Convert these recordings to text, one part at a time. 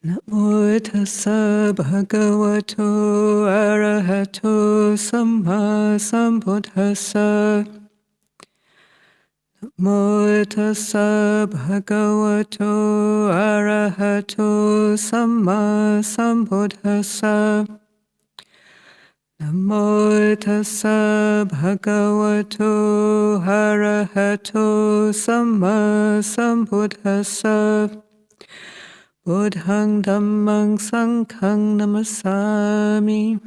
Namo tassa bhagavato arahato samma sambuddhassa. Namo tassa bhagavato arahato samma sambuddhassa. Namo tassa bhagavato arahato samma sambuddhassa. Buddhang Dhammang Sanghang Namasami.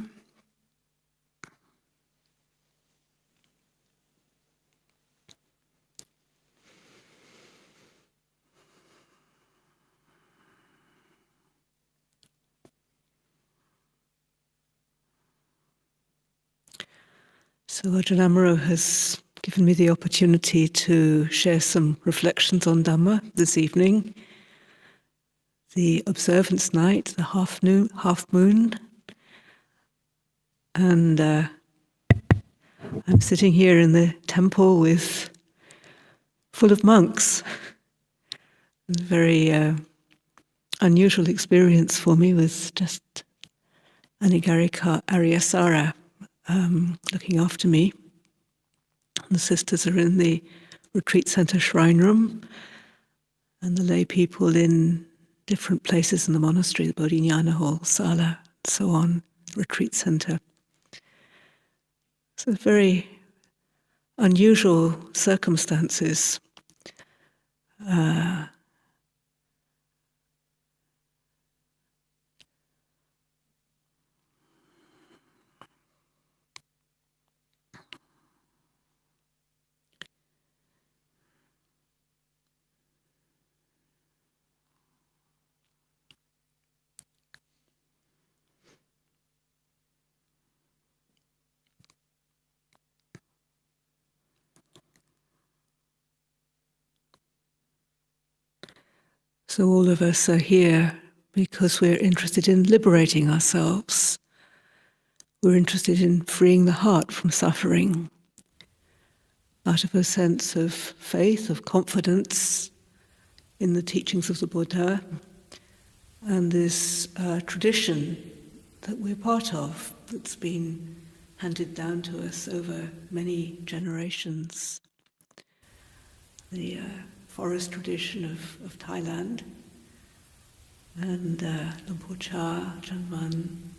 So Ajahn Amaro has given me the opportunity to share some reflections on Dhamma this evening. The observance night, the half moon, and I'm sitting here in the temple full of monks. A very unusual experience for me with just Anigarika Aryasara looking after me. The sisters are in the retreat center shrine room, and the lay people in different places in the monastery, the Bodhinyana hall, sala, and so on, retreat center. So very unusual circumstances. So all of us are here because we're interested in liberating ourselves. We're interested in freeing the heart from suffering out of a sense of faith, of confidence in the teachings of the Buddha and this tradition that we're part of that's been handed down to us over many generations. The forest tradition of Thailand, and Lumpur Cha, Ajahn Mun,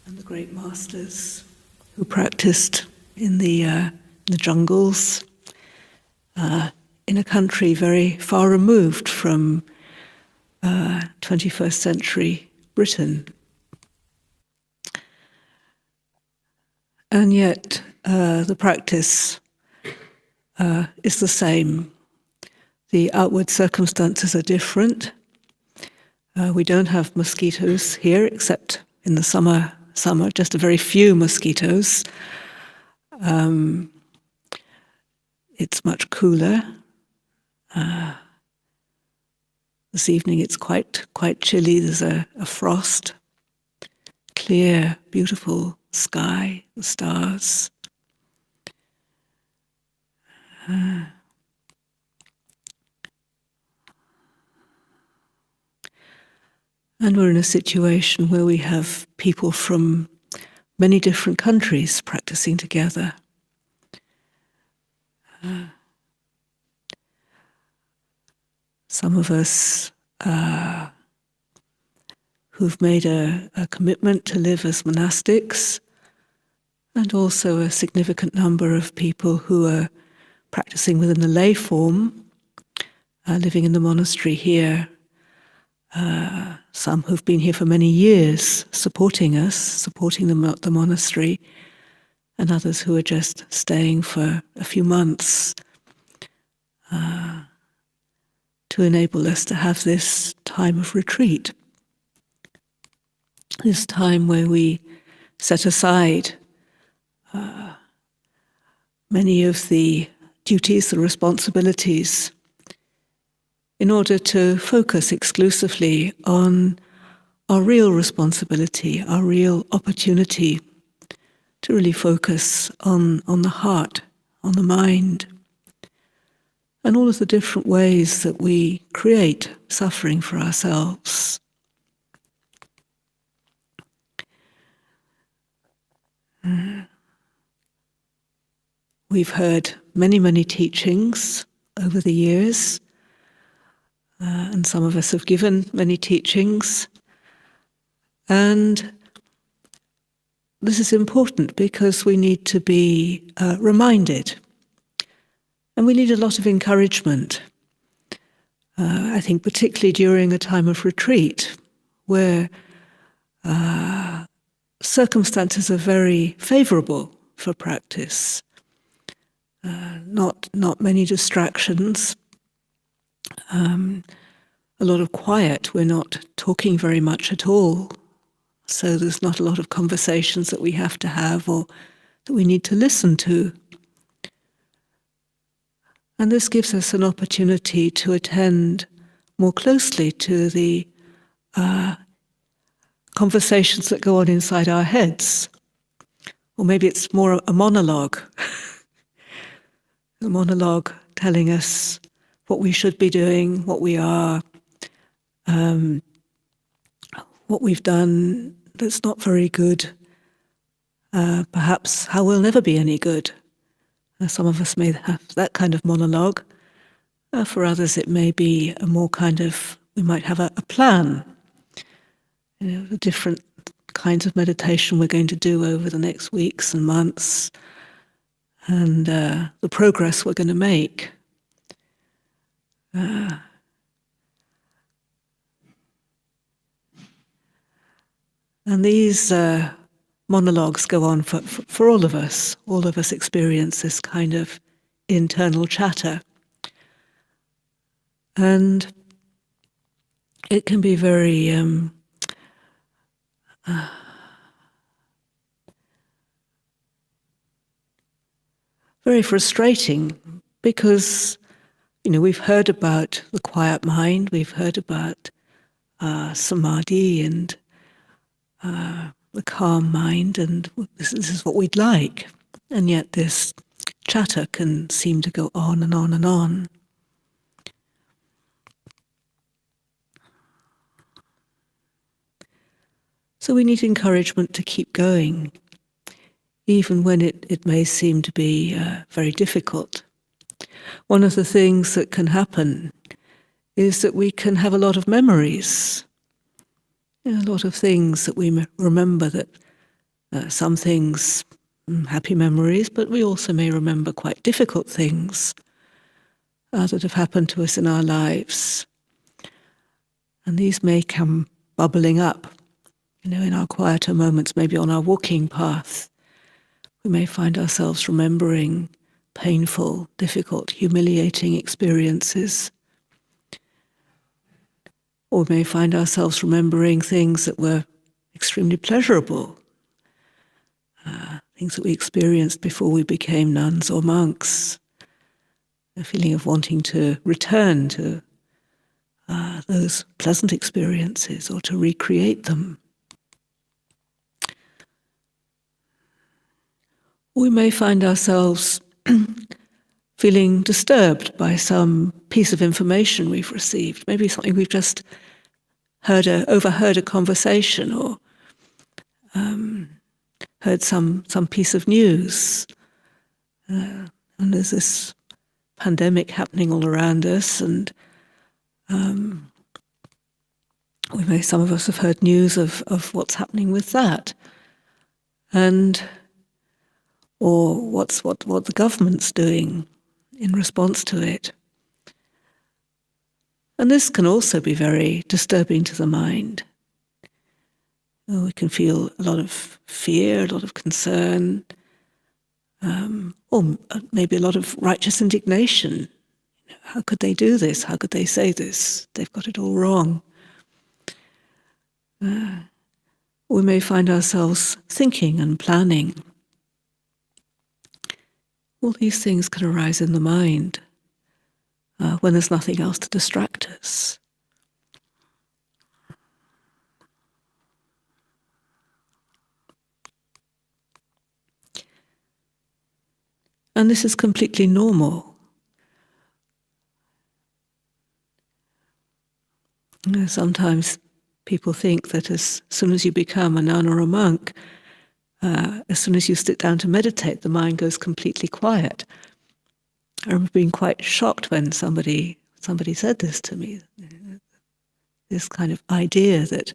and the great masters who practiced in the jungles in a country very far removed from 21st century Britain. And yet the practice is the same. The outward circumstances are different. We don't have mosquitoes here, except in the summer, just a very few mosquitoes. It's much cooler. This evening it's quite chilly. There's a frost. Clear, beautiful sky, the stars. And we're in a situation where we have people from many different countries practicing together. Some of us who've made a commitment to live as monastics, and also a significant number of people who are practicing within the lay form, living in the monastery here. Some who've been here for many years, supporting us, supporting the monastery, and others who are just staying for a few months to enable us to have this time of retreat, this time where we set aside many of the duties, the responsibilities, in order to focus exclusively on our real responsibility, our real opportunity to really focus on the heart, on the mind, and all of the different ways that we create suffering for ourselves. We've heard many, many teachings over the years, and some of us have given many teachings. And this is important because we need to be reminded. And we need a lot of encouragement. I think particularly during a time of retreat, where circumstances are very favourable for practice. Not many distractions, a lot of quiet. We're not talking very much at all, so there's not a lot of conversations that we have to have or that we need to listen to. And this gives us an opportunity to attend more closely to the conversations that go on inside our heads. Or maybe it's more a monologue. A monologue telling us what we should be doing, what we are, what we've done that's not very good, perhaps how we'll never be any good. Some of us may have that kind of monologue. For others it may be a more kind of, we might have a plan. The different kinds of meditation we're going to do over the next weeks and months, and the progress we're going to make. And these monologues go on for all of us. All of us experience this kind of internal chatter. And it can be very very frustrating, because we've heard about the quiet mind, we've heard about samadhi and the calm mind, and this is what we'd like, and yet this chatter can seem to go on and on and on. So we need encouragement to keep going, even when it may seem to be very difficult. One of the things that can happen is that we can have a lot of memories, a lot of things that we remember, that some things, happy memories, but we also may remember quite difficult things that have happened to us in our lives. And these may come bubbling up, in our quieter moments, maybe on our walking path. We may find ourselves remembering painful, difficult, humiliating experiences. Or we may find ourselves remembering things that were extremely pleasurable, things that we experienced before we became nuns or monks, a feeling of wanting to return to those pleasant experiences or to recreate them. We may find ourselves feeling disturbed by some piece of information we've received, maybe something we've just overheard a conversation, or heard some piece of news. And there's this pandemic happening all around us, and some of us have heard news of what's happening with that, or what the government's doing in response to it. And this can also be very disturbing to the mind. We can feel a lot of fear, a lot of concern, or maybe a lot of righteous indignation. How could they do this? How could they say this? They've got it all wrong. We may find ourselves thinking and planning. All these things can arise in the mind when there's nothing else to distract us. And this is completely normal. Sometimes people think that as soon as you become a nun or a monk, as soon as you sit down to meditate, the mind goes completely quiet. I remember being quite shocked when somebody said this to me, this kind of idea that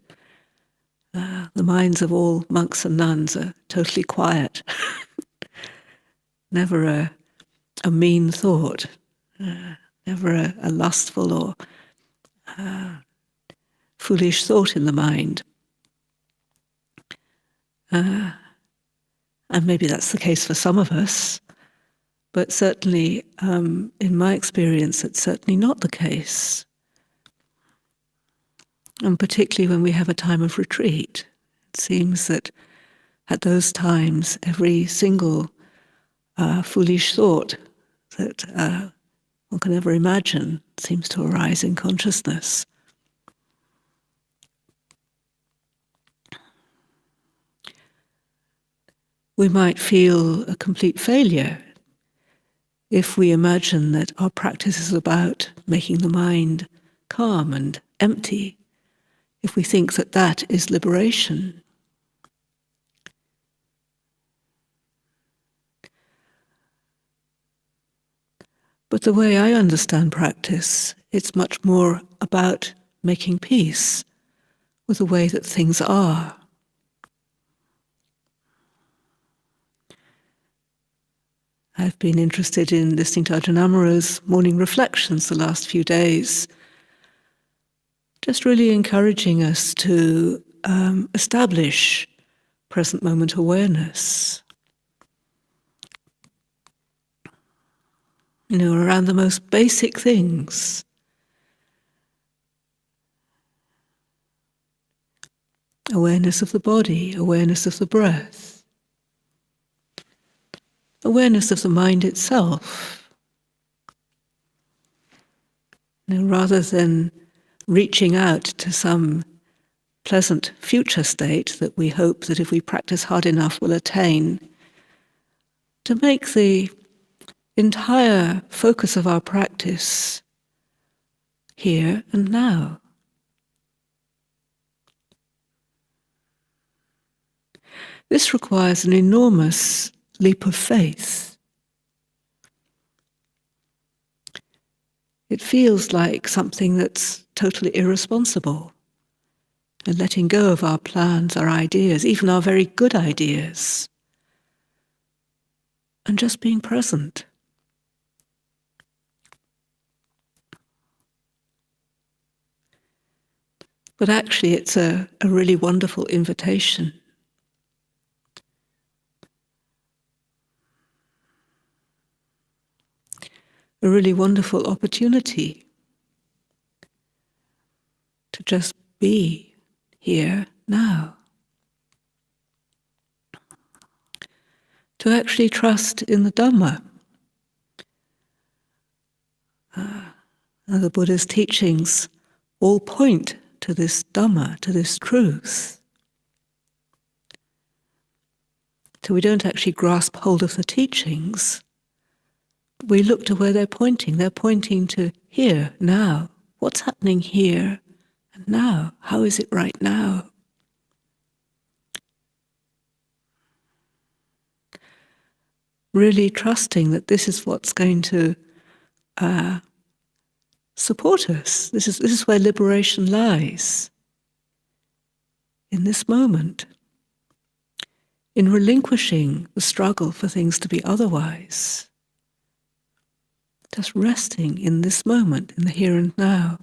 the minds of all monks and nuns are totally quiet. Never a mean thought, never a lustful or foolish thought in the mind. And maybe that's the case for some of us, but certainly in my experience it's certainly not the case. And particularly when we have a time of retreat, it seems that at those times every single foolish thought that one can ever imagine seems to arise in consciousness. We might feel a complete failure if we imagine that our practice is about making the mind calm and empty, if we think that that is liberation. But the way I understand practice, it's much more about making peace with the way that things are. I've been interested in listening to Ajahn Amaro's morning reflections the last few days, just really encouraging us to establish present moment awareness. Around the most basic things. Awareness of the body, awareness of the breath, awareness of the mind itself. Rather than reaching out to some pleasant future state that we hope that if we practice hard enough we'll attain, to make the entire focus of our practice here and now. This requires an enormous leap of faith. It feels like something that's totally irresponsible, and letting go of our plans, our ideas, even our very good ideas, and just being present. But actually it's a really wonderful invitation. A really wonderful opportunity to just be here now. To actually trust in the Dhamma. The Buddha's teachings all point to this Dhamma, to this truth. So we don't actually grasp hold of the teachings. We look to where they're pointing. They're pointing to here, now. What's happening here and now? How is it right now? Really trusting that this is what's going to support us. This is where liberation lies. In this moment. In relinquishing the struggle for things to be otherwise. Just resting in this moment, in the here and now.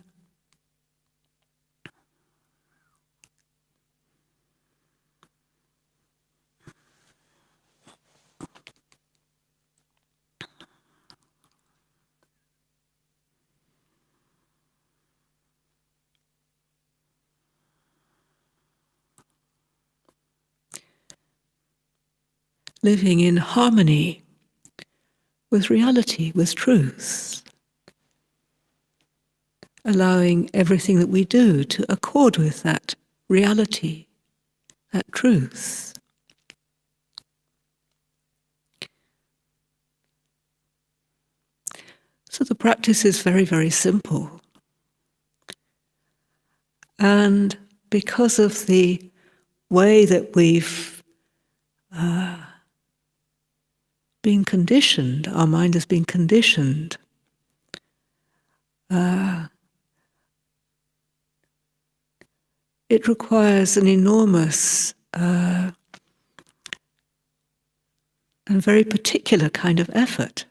Living in harmony with reality, with truth. Allowing everything that we do to accord with that reality, that truth. So the practice is very, very simple. And because of the way that we've been conditioned, our mind has been conditioned it requires an enormous and very particular kind of effort.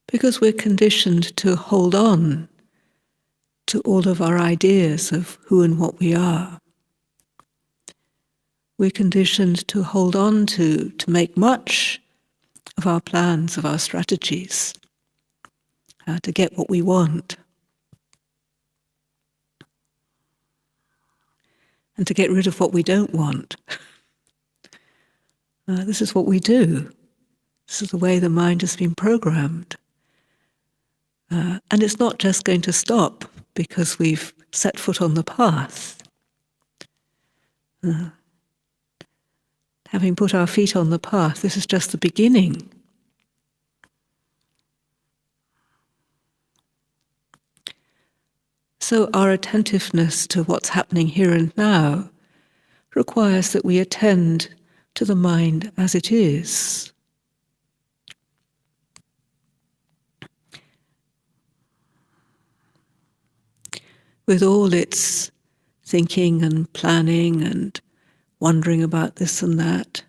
Because we're conditioned to hold on to all of our ideas of who and what we are. We're conditioned to hold on to make much of our plans, of our strategies, to get what we want. And to get rid of what we don't want. This is what we do. This is the way the mind has been programmed. And it's not just going to stop because we've set foot on the path. Having put our feet on the path, this is just the beginning. So our attentiveness to what's happening here and now requires that we attend to the mind as it is. With all its thinking and planning and wondering about this and that,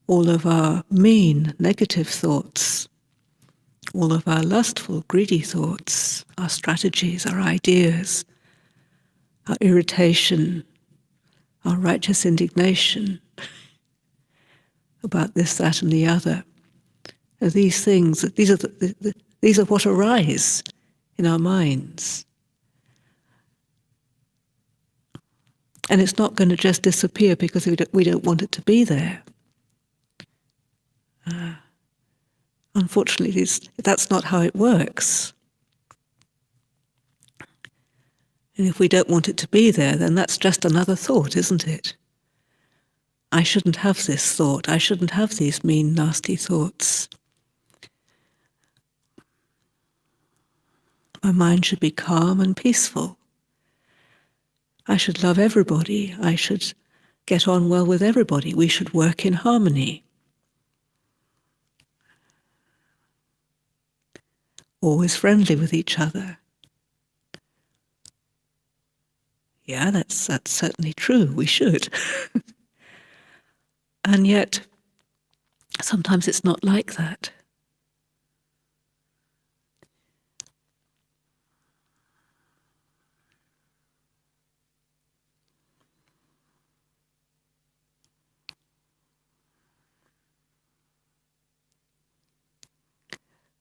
all of our mean, negative thoughts, all of our lustful, greedy thoughts, our strategies, our ideas, our irritation, our righteous indignation about this, that, and the other. These things, these are what arise in our minds. And it's not going to just disappear because we don't want it to be there. Unfortunately, that's not how it works. And if we don't want it to be there, then that's just another thought, isn't it? I shouldn't have this thought. I shouldn't have these mean, nasty thoughts. My mind should be calm and peaceful. I should love everybody. I should get on well with everybody. We should work in harmony. Always friendly with each other. Yeah, that's certainly true. We should. And yet, sometimes it's not like that.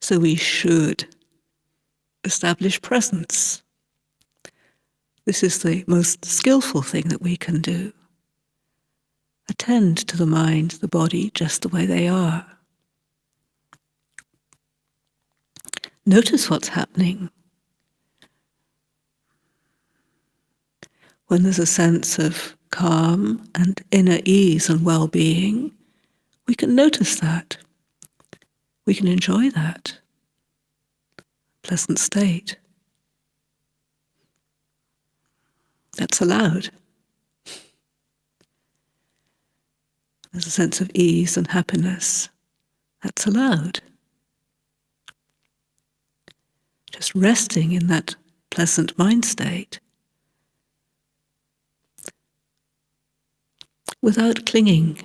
So we should establish presence. This is the most skillful thing that we can do. Attend to the mind, the body, just the way they are. Notice what's happening. When there's a sense of calm and inner ease and well-being, we can notice that. We can enjoy that pleasant state. That's allowed. There's a sense of ease and happiness. That's allowed. Just resting in that pleasant mind state without clinging,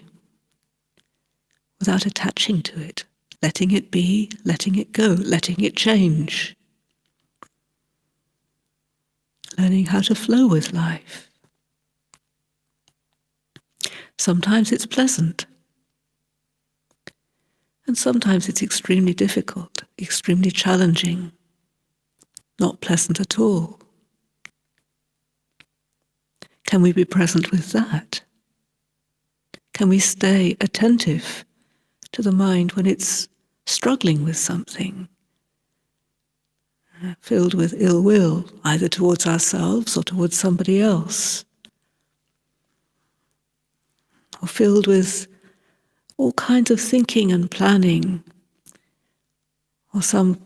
without attaching to it, letting it be, letting it go, letting it change. Learning how to flow with life. Sometimes it's pleasant, and sometimes it's extremely difficult, extremely challenging, not pleasant at all. Can we be present with that? Can we stay attentive to the mind when it's struggling with something, filled with ill will, either towards ourselves or towards somebody else, or filled with all kinds of thinking and planning, or some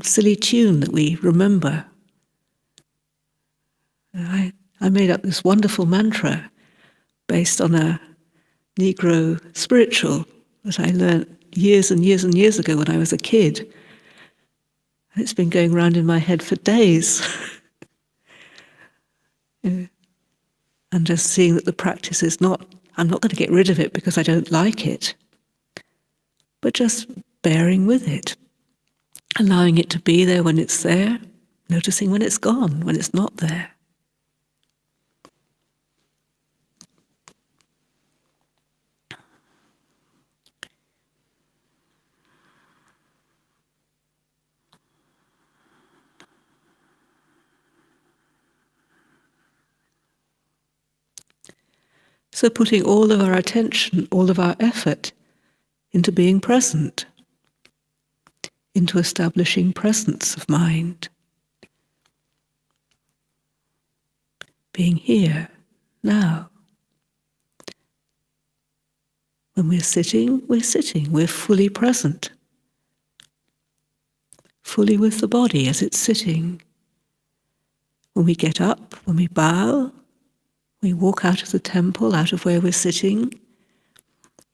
silly tune that we remember. I made up this wonderful mantra based on a Negro spiritual that I learnt years and years and years ago when I was a kid. And it's been going around in my head for days. Yeah. And just seeing that the practice is not, I'm not going to get rid of it because I don't like it, but just bearing with it, allowing it to be there when it's there, noticing when it's gone, when it's not there. So putting all of our attention, all of our effort into being present, into establishing presence of mind, being here, now. When we're sitting, we're fully present, fully with the body as it's sitting. When we get up, when we bow, we walk out of the temple, out of where we're sitting,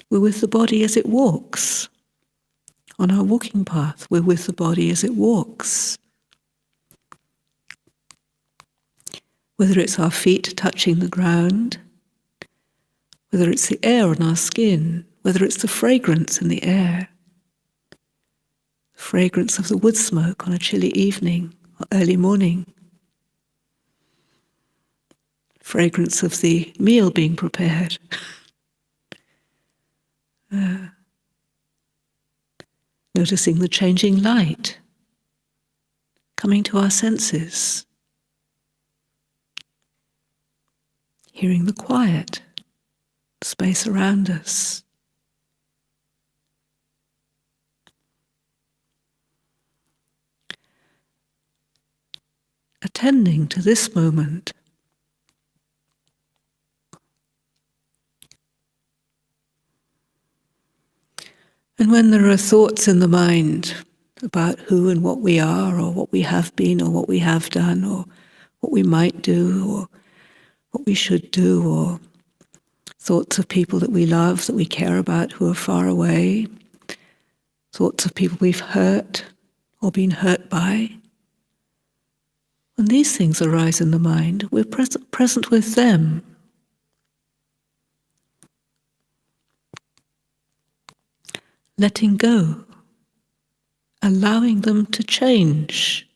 we're with the body as it walks. On our walking path, we're with the body as it walks. Whether it's our feet touching the ground, whether it's the air on our skin, whether it's the fragrance in the air, the fragrance of the wood smoke on a chilly evening or early morning, fragrance of the meal being prepared. Noticing the changing light coming to our senses, hearing the quiet, space around us. Attending to this moment. And when there are thoughts in the mind about who and what we are, or what we have been, or what we have done, or what we might do, or what we should do, or thoughts of people that we love, that we care about, who are far away, thoughts of people we've hurt or been hurt by. When these things arise in the mind, we're present with them. Letting go, allowing them to change,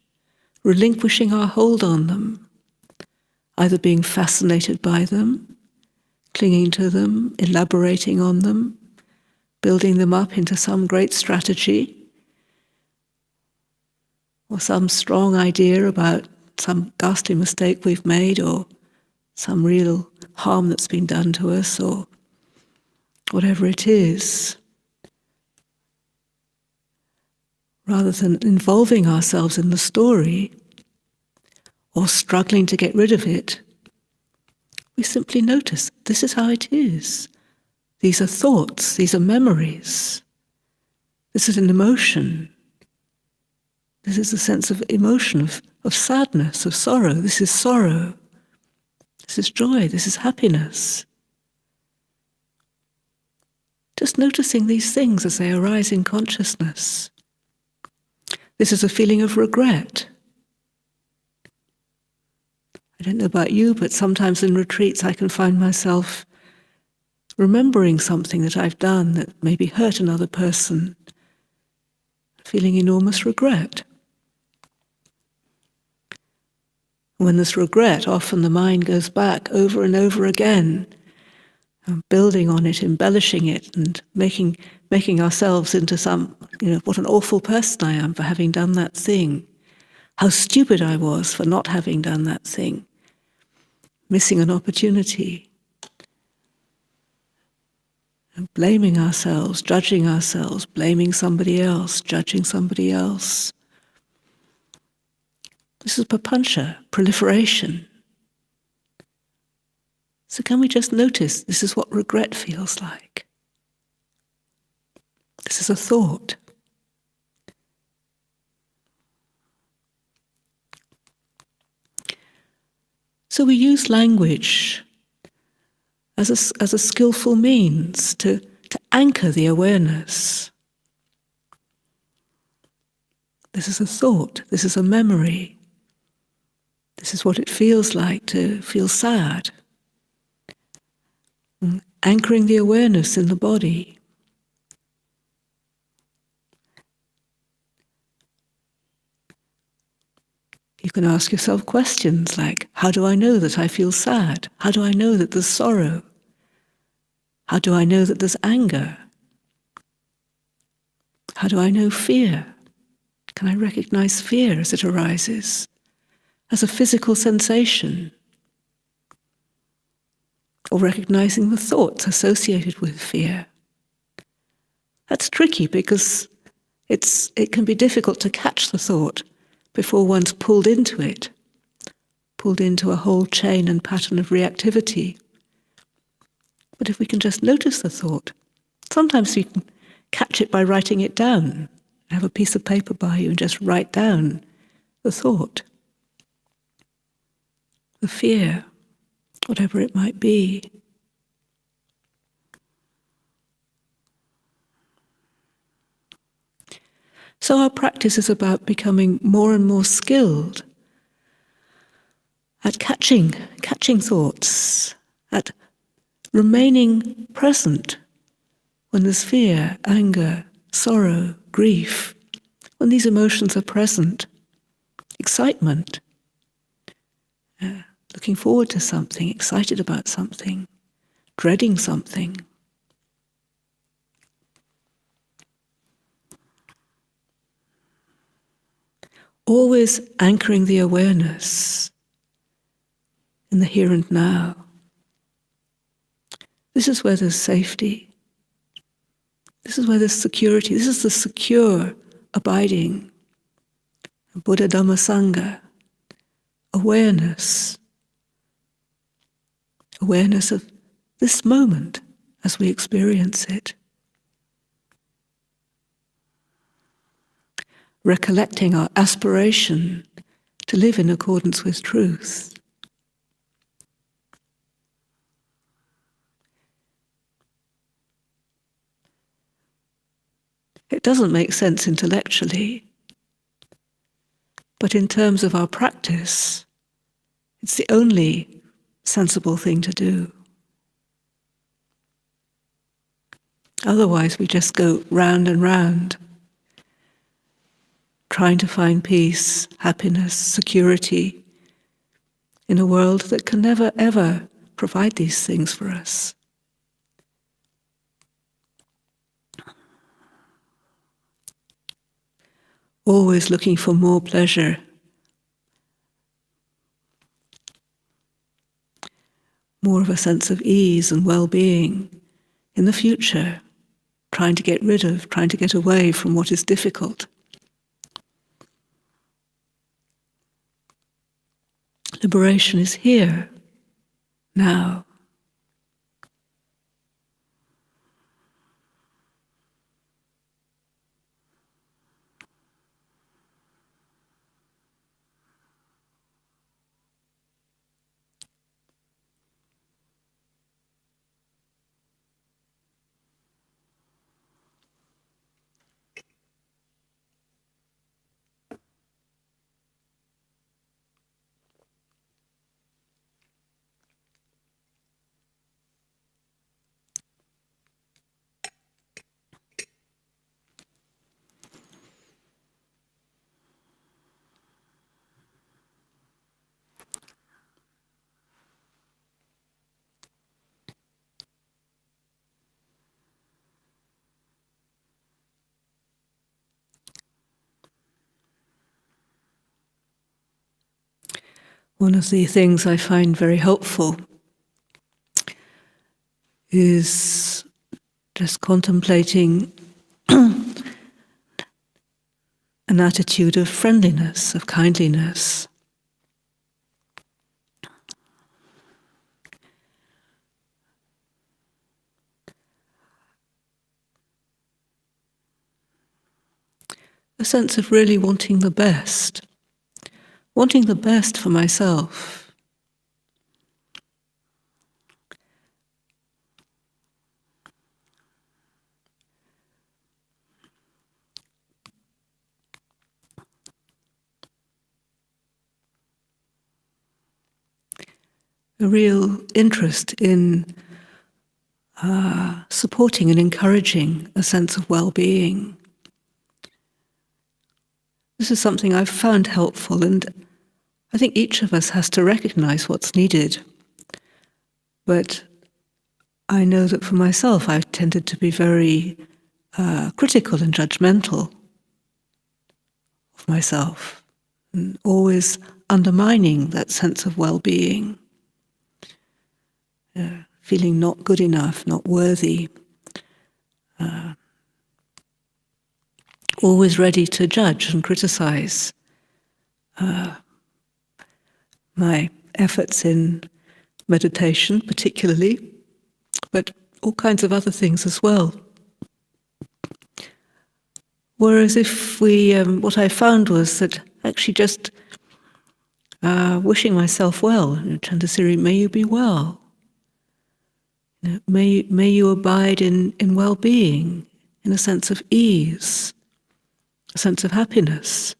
relinquishing our hold on them, either being fascinated by them, clinging to them, elaborating on them, building them up into some great strategy, or some strong idea about some ghastly mistake we've made, or some real harm that's been done to us, or whatever it is. Rather than involving ourselves in the story or struggling to get rid of it, we simply notice, this is how it is. These are thoughts, these are memories. This is an emotion. This is a sense of emotion, of sadness, of sorrow. This is sorrow. This is joy, this is happiness. Just noticing these things as they arise in consciousness. This is a feeling of regret. I don't know about you, but sometimes in retreats I can find myself remembering something that I've done that maybe hurt another person, feeling enormous regret. When there's regret, often the mind goes back over and over again, building on it, embellishing it, and making ourselves into some, what an awful person I am for having done that thing. How stupid I was for not having done that thing. Missing an opportunity. And blaming ourselves, judging ourselves, blaming somebody else, judging somebody else. This is papancha, proliferation. So can we just notice this is what regret feels like? This is a thought. So we use language as a skillful means to anchor the awareness. This is a thought, this is a memory, this is what it feels like to feel sad. And anchoring the awareness in the body. You can ask yourself questions like, how do I know that I feel sad? How do I know that there's sorrow? How do I know that there's anger? How do I know fear? Can I recognize fear as it arises, as a physical sensation? Or recognizing the thoughts associated with fear. That's tricky because it can be difficult to catch the thought before one's pulled into it, pulled into a whole chain and pattern of reactivity. But if we can just notice the thought, sometimes you can catch it by writing it down. Have a piece of paper by you and just write down the thought, the fear, whatever it might be. So our practice is about becoming more and more skilled at catching thoughts, at remaining present when there's fear, anger, sorrow, grief, when these emotions are present, excitement, looking forward to something, excited about something, dreading something. Always anchoring the awareness in the here and now. This is where there's safety. This is where there's security. This is the secure abiding. Buddha Dhamma Sangha. Awareness. Awareness of this moment as we experience it. Recollecting our aspiration to live in accordance with truth. It doesn't make sense intellectually, but in terms of our practice, it's the only sensible thing to do. Otherwise, we just go round and round, trying to find peace, happiness, security in a world that can never, ever provide these things for us. Always looking for more pleasure, more of a sense of ease and well-being in the future, trying to get rid of, trying to get away from what is difficult. Liberation is here, now. One of the things I find very helpful is just contemplating an attitude of friendliness, of kindliness. A sense of really wanting the best for myself, a real interest in supporting and encouraging a sense of well-being. This is something I've found helpful, and I think each of us has to recognize what's needed. But I know that for myself, I've tended to be very critical and judgmental of myself, and always undermining that sense of well-being, feeling not good enough, not worthy, always ready to judge and criticize my efforts in meditation particularly, but all kinds of other things as well. Whereas if what I found was that actually just wishing myself well, Candasiri, may you be well. May you abide in well-being, in a sense of ease, a sense of happiness.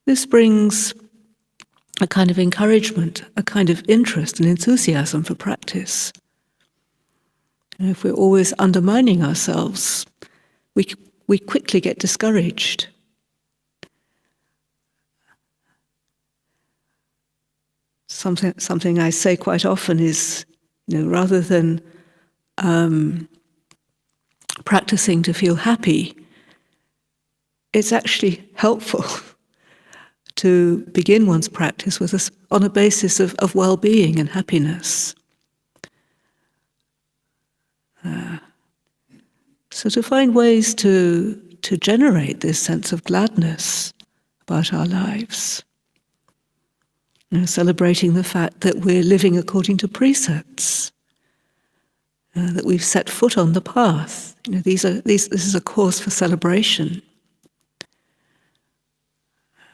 This brings a kind of encouragement, a kind of interest and enthusiasm for practice. And if we're always undermining ourselves, we quickly get discouraged. Something I say quite often is, rather than practicing to feel happy, it's actually helpful to begin one's practice on a basis of well-being and happiness. So to find ways to generate this sense of gladness about our lives, celebrating the fact that we're living according to precepts, that we've set foot on the path. This is a cause for celebration.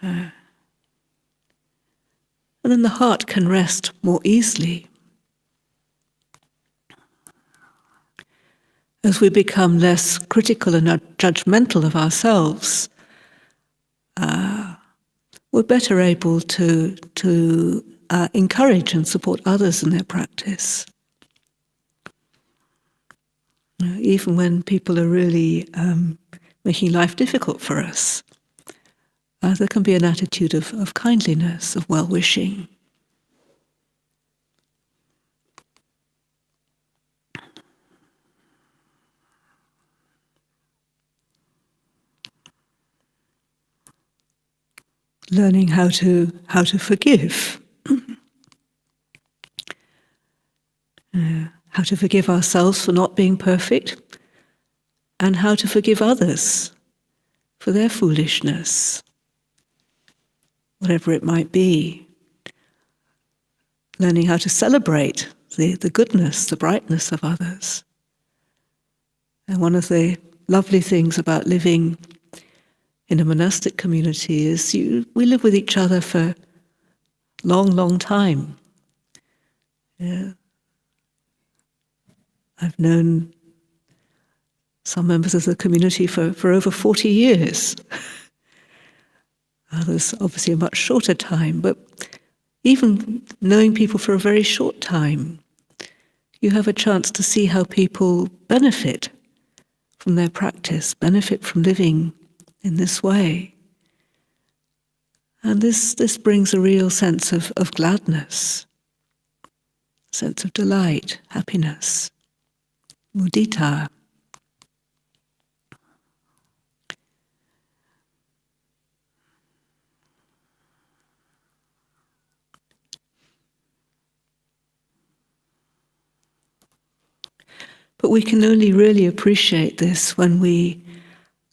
And then the heart can rest more easily. As we become less critical and judgmental of ourselves, we're better able to encourage and support others in their practice. Even when people are really making life difficult for us, there can be an attitude of kindliness, of well-wishing. Learning how to forgive, how to forgive ourselves for not being perfect, and how to forgive others for their foolishness, whatever it might be. Learning how to celebrate the goodness, the brightness of others. And one of the lovely things about living in a monastic community is we live with each other for long, long time. I've known some members of the community for over 40 years. Others obviously a much shorter time, but even knowing people for a very short time, you have a chance to see how people benefit from their practice, benefit from living in this way. And this brings a real sense of gladness, sense of delight, happiness, mudita. But we can only really appreciate this when we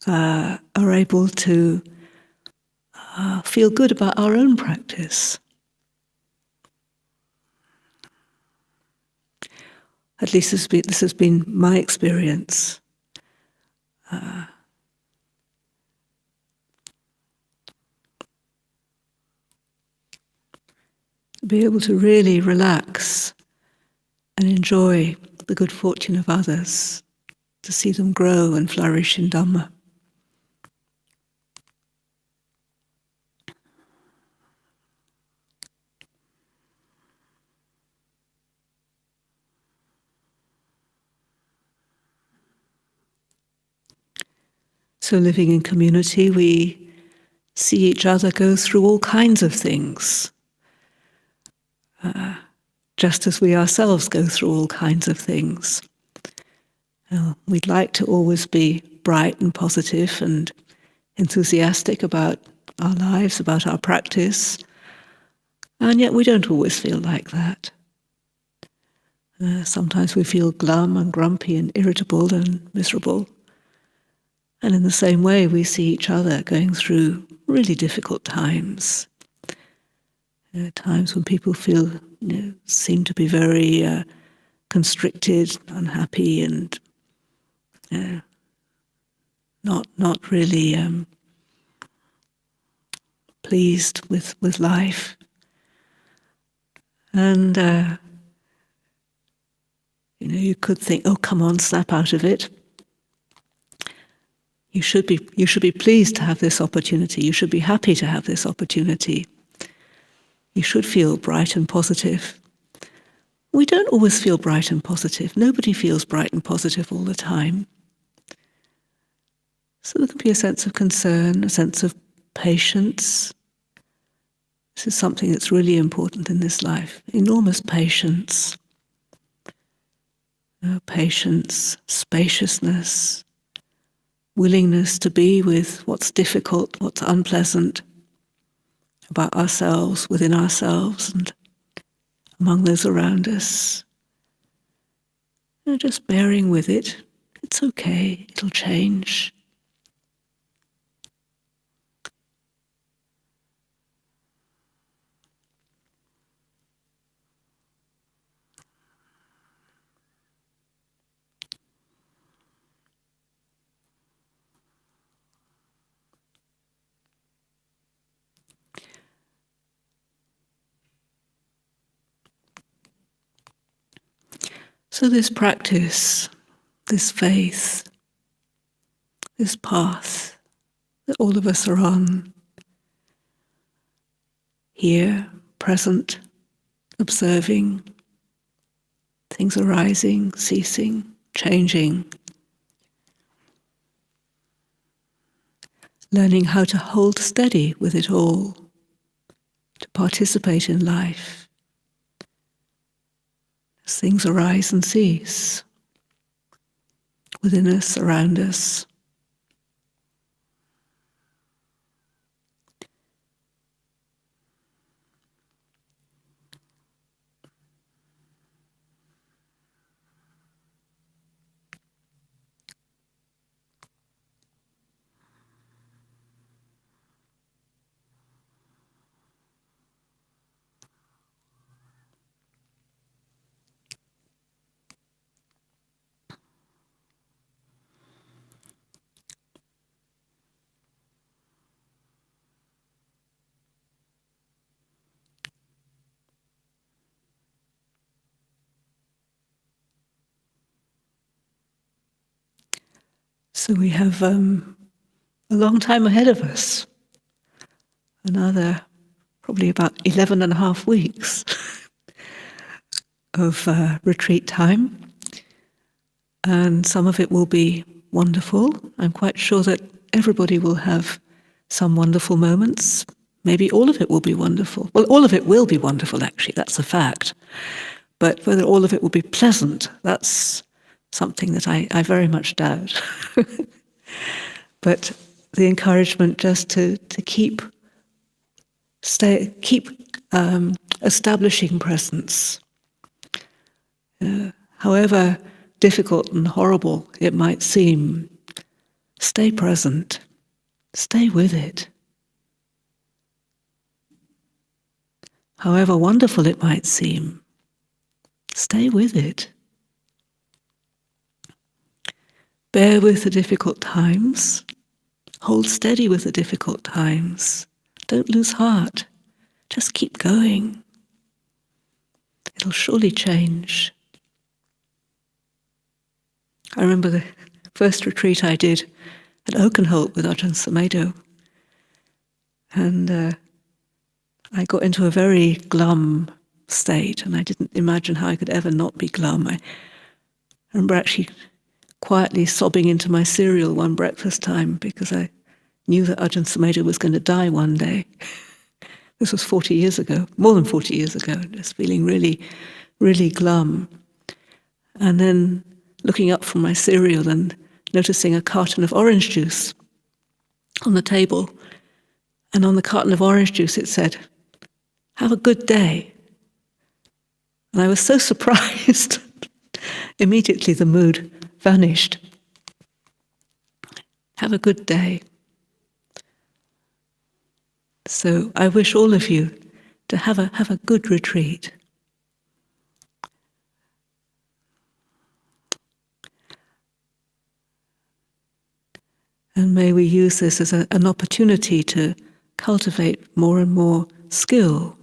are able to feel good about our own practice. At least this has been my experience. To be able to really relax and enjoy the good fortune of others, to see them grow and flourish in Dhamma. So living in community, we see each other go through all kinds of things, just as we ourselves go through all kinds of things. We'd like to always be bright and positive and enthusiastic about our lives, about our practice, and yet we don't always feel like that. Sometimes we feel glum and grumpy and irritable and miserable. And in the same way, we see each other going through really difficult times. Times when people feel, seem to be very constricted, unhappy, and not really pleased with life. And you could think, "Oh, come on, snap out of it. You should be pleased to have this opportunity. You should be happy to have this opportunity. You should feel bright and positive." We don't always feel bright and positive. Nobody feels bright and positive all the time. So there can be a sense of concern, a sense of patience. This is something that's really important in this life. Enormous patience. Patience, spaciousness, willingness to be with what's difficult, what's unpleasant about ourselves, within ourselves, and among those around us. Just bearing with it. It's okay, it'll change. So this practice, this faith, this path that all of us are on, here, present, observing, things arising, ceasing, changing, learning how to hold steady with it all, to participate in life. As things arise and cease, within us, around us. So we have a long time ahead of us. Another probably about 11 and a half weeks of retreat time. And some of it will be wonderful. I'm quite sure that everybody will have some wonderful moments. Maybe all of it will be wonderful. Well, all of it will be wonderful, actually, that's a fact. But whether all of it will be pleasant, that's something that I very much doubt. But the encouragement just to keep establishing presence. However difficult and horrible it might seem, stay present. Stay with it. However wonderful it might seem, stay with it. Bear with the difficult times. Hold steady with the difficult times. Don't lose heart. Just keep going. It'll surely change. I remember the first retreat I did at Oakenholt with Ajahn Sumedho. And I got into a very glum state, and I didn't imagine how I could ever not be glum. I remember actually quietly sobbing into my cereal one breakfast time because I knew that Ajahn Sumedho was going to die one day. This was 40 years ago, more than 40 years ago, just feeling really, really glum. And then looking up from my cereal and noticing a carton of orange juice on the table. And on the carton of orange juice it said, "Have a good day." And I was so surprised. Immediately the mood vanished. Have a good day. So I wish all of you to have a good retreat. And may we use this as an opportunity to cultivate more and more skill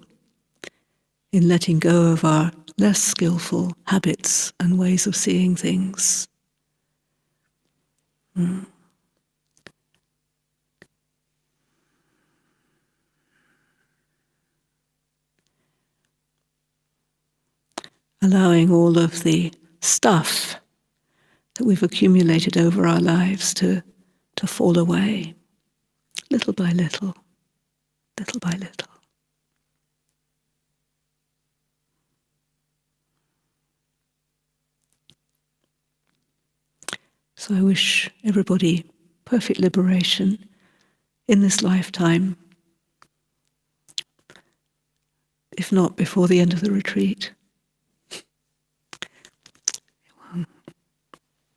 in letting go of our less skillful habits and ways of seeing things. Allowing all of the stuff that we've accumulated over our lives to fall away, little by little, little by little. So I wish everybody perfect liberation in this lifetime, if not before the end of the retreat.